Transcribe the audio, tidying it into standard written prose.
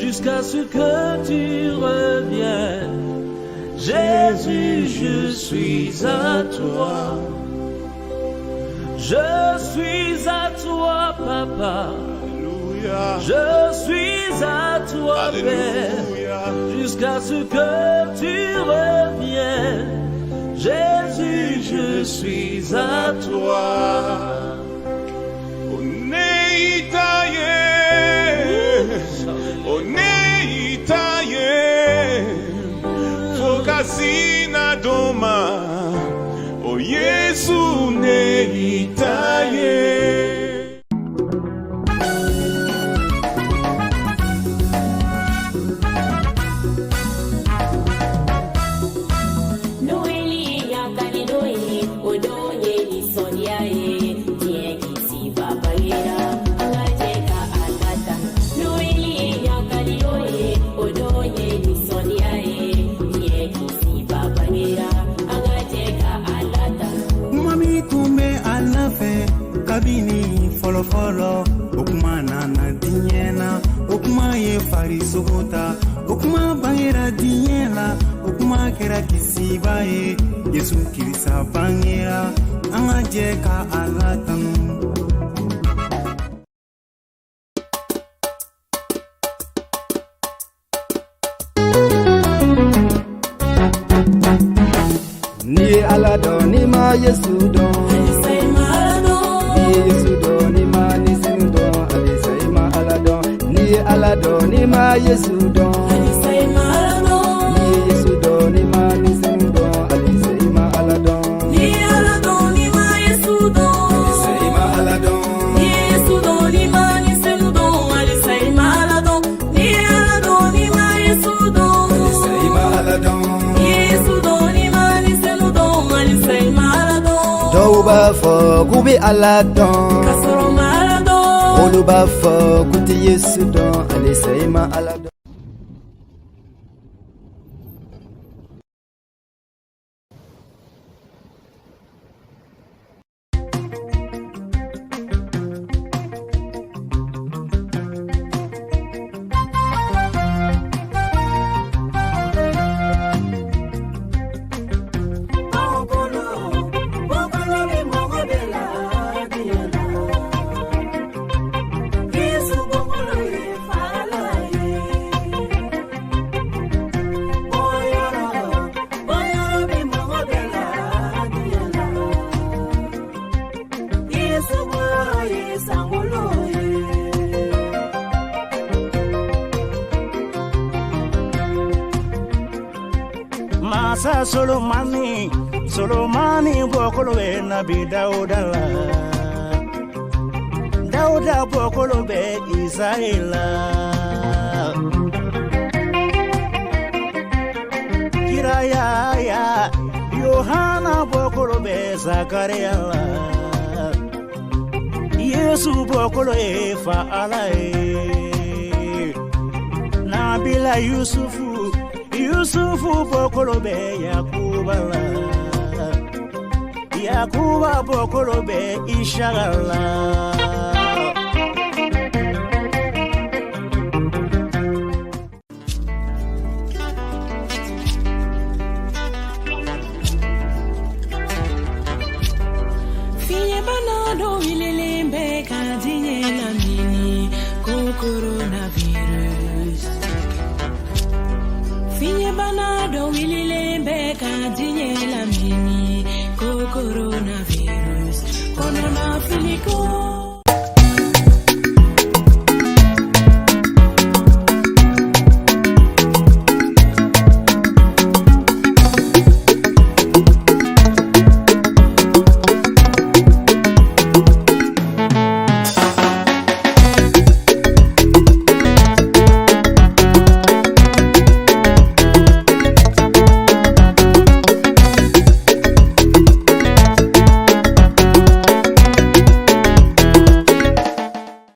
jusqu'à ce que tu reviennes. Jésus, je suis à toi. Je suis à toi, Papa. Je suis à toi, Père, jusqu'à ce que tu reviennes. Jésus, je suis à toi. Fokasina doma, o Yesu neitaye. Folo okuma nana dinyena okuma ye farisogota okuma bangira dinyela okuma kera kisiba ye Yesu kirisa bangira anga jeka alatanu. Ni alado ni ma Yesu don Alado ni ma Yesu don Alisai malado ni Yesu don ni ma ni sin don Alisai ma alado ni alado ni ma Yesu don Alisai ma alado ni Yesu don ni ma ni sin don Alisai ma alado ni alado ni ma Yesu don Alisai ma alado ni Yesu don ni ma ni sin don Alisai ma alado Tauba fo kubi alado kasoro malado Oluba fo kuti Yesu don Alisai ma alado. Masa Solomani bokolo be nabi Dauda la Dauda bokolo be Israela Kiraya Yohana bokolo be Zakaria la Yesu bokolo e fa alae Nabila Yusufu bokolo be Yakuba bokolo be Ishagala Finye banado ilelembe kadinye la mini coronavirus. Finye banado